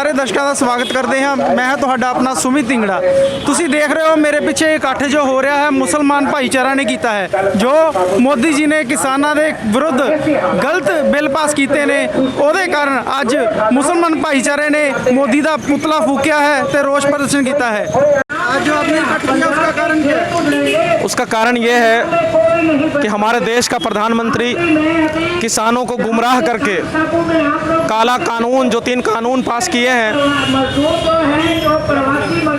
सारे दर्शकों का स्वागत करते हैं। मैं हाँ तुहाडा अपना सुमित धिंगड़ा। तुसी देख रहे हो मेरे पीछे इकट्ठ जो हो रहा है मुसलमान भाईचारा ने किया है, जो मोदी जी ने किसानों के विरुद्ध गलत बिल पास किए ने, उहदे कारण अज मुसलमान भाईचारे ने मोदी का पुतला फूकिया है तो रोष प्रदर्शन किया है। आज जो आपने इकट्ठ किया उसका कारण क्या है? उसका कारण ये है कि हमारे देश का प्रधानमंत्री किसानों को गुमराह करके काला कानून, जो 3 कानून पास किए हैं,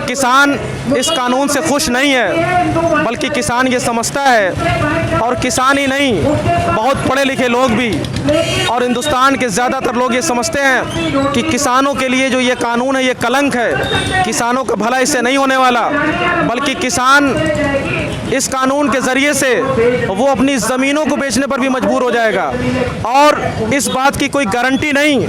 किसान इस कानून से खुश नहीं है, बल्कि किसान ये समझता है, और किसान ही नहीं बहुत पढ़े लिखे लोग भी और हिंदुस्तान के ज़्यादातर लोग ये समझते हैं कि किसानों के लिए जो ये कानून है ये कलंक है। किसानों का भला इससे नहीं होने वाला, बल्कि किसान इस कानून के ज़रिए से वो अपनी ज़मीनों को बेचने पर भी मजबूर हो जाएगा। और इस बात की कोई गारंटी नहीं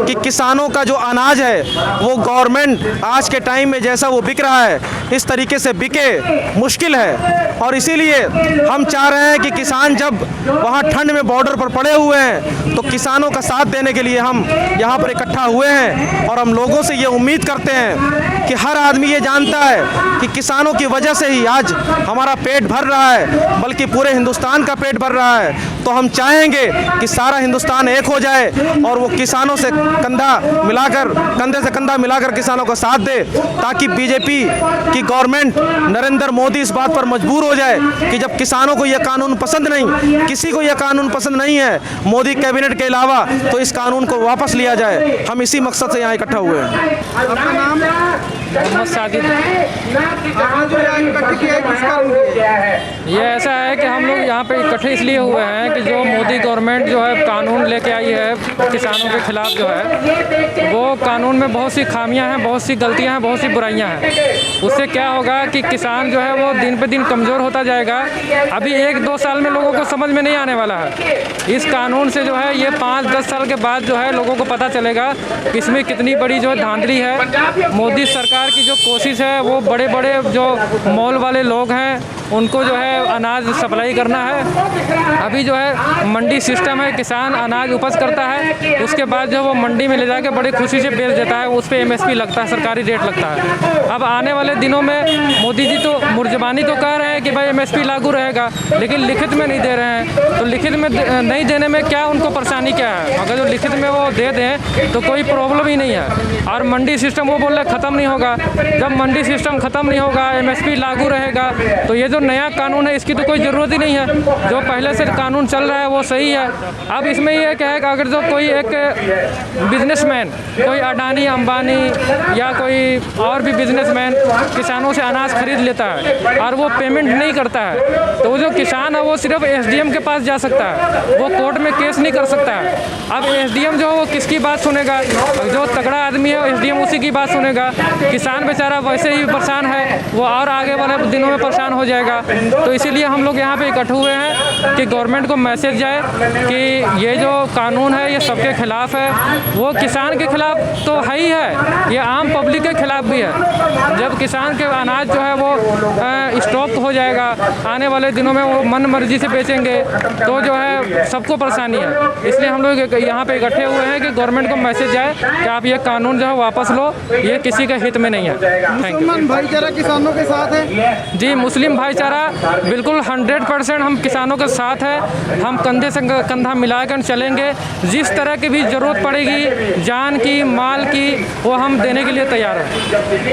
कि किसानों का जो अनाज है वो गवर्नमेंट आज के टाइम में जैसा वो बिक रहा है इस तरीके से बिके, मुश्किल है। और इसीलिए हम चाह रहे हैं कि किसान जब वहाँ ठंड में बॉर्डर पर पड़े हुए हैं तो किसानों का साथ देने के लिए हम यहाँ पर इकट्ठा हुए हैं। और हम लोगों से ये उम्मीद करते हैं कि हर आदमी ये जानता है कि किसानों की वजह से ही आज हमारा पेट भर रहा है, बल्कि पूरे हिंदुस्तान का पेट भर रहा है। तो हम चाहेंगे कि सारा हिंदुस्तान एक हो जाए और वो किसानों से कंधे से कंधा मिलाकर किसानों का साथ दे, ताकि बीजेपी की गवर्नमेंट नरेंद्र मोदी इस बात पर मजबूर हो जाए कि जब किसानों को यह कानून पसंद नहीं, किसी को यह कानून पसंद नहीं है मोदी कैबिनेट के अलावा, तो इस कानून को वापस लिया जाए। हम इसी मकसद से यहाँ इकट्ठा हुए हैं। आपका नाम? मोहम्मद साजिद। आपने जो यहाँ इकट्ठ किया है किस कारण किया है? ये ऐसा है कि हम लोग यहाँ पे इकट्ठे इसलिए हुए हैं कि जो मोदी गवर्नमेंट जो है कानून लेके आई है किसानों के खिलाफ, जो है वो कानून में बहुत सी खामियां हैं, बहुत सी गलतियां हैं, बहुत सी बुराइयां हैं। उससे क्या होगा कि किसान जो है वो दिन पे दिन कमज़ोर होता जाएगा। अभी 1-2 साल में लोगों को समझ में नहीं आने वाला है। इस कानून से जो है ये 5-10 साल के बाद जो है लोगों को पता चलेगा कि इसमें कितनी बड़ी जो धांधली है। मोदी सरकार की जो कोशिश है वो बड़े बड़े जो मॉल वाले लोग हैं उनको जो है अनाज सप्लाई करना है। अभी जो है मंडी सिस्टम है, किसान अनाज उपज करता है, उसके बाद जो वो मंडी में ले जाके बड़ी खुशी से बेच देता है, उस पर MSP लगता है, सरकारी रेट लगता है। अब आने वाले दिनों में मोदी जी तो मुर्जबानी तो कह रहे हैं कि भाई MSP लागू रहेगा, लेकिन लिखित में नहीं दे रहे हैं। तो लिखित में नहीं देने में क्या उनको परेशानी क्या है? अगर जो लिखित में वो दे दें तो कोई प्रॉब्लम ही नहीं है। और मंडी सिस्टम वो बोल रहे ख़त्म नहीं होगा। जब मंडी सिस्टम ख़त्म नहीं होगा, MSP लागू रहेगा, तो ये जो नया कानून है इसकी तो कोई ज़रूरत ही नहीं है। जो पहले से कानून चल रहा है वो सही है। अब इसमें ये क्या है कि अगर जो कोई एक बिजनेसमैन, कोई अडानी अंबानी या कोई और भी बिजनेसमैन किसानों से अनाज खरीद लेता है और वो पेमेंट नहीं करता है, तो वो जो किसान है वो सिर्फ SDM के पास जा सकता है, वो कोर्ट में केस नहीं कर सकता है। अब SDM जो है वो किसकी बात सुनेगा? जो तगड़ा आदमी है SDM उसी की बात सुनेगा। किसान बेचारा वैसे ही परेशान है, वो और आगे वाले दिनों में परेशान हो जाएगा। तो इसीलिए हम लोग यहाँ पे इकट्ठे हुए हैं कि गवर्नमेंट को मैसेज जाए कि ये जो कानून है ये सबके खिलाफ है। वो किसान के खिलाफ तो है ही है, ये आम पब्लिक के खिलाफ भी है। जब किसान के अनाज जो है वो स्टॉक हो जाएगा, आने वाले दिनों में वो मन मर्जी से बेचेंगे, तो जो है सबको परेशानी है। इसलिए हम लोग यहाँ पे इकट्ठे हुए हैं कि गवर्नमेंट को मैसेज जाए कि आप ये कानून जो है वापस लो, ये किसी के हित में नहीं है। Thank you. मुसलमान भाईचारा किसानों के साथ है? जी, मुस्लिम भाईचारा बिल्कुल 100% हम किसानों के साथ है। हम कंधे से कंधा मिलाकर चलेंगे। जिस तरह की भी ज़रूरत पड़ेगी जान की, माल की, वो हम देने के लिए तैयार हैं।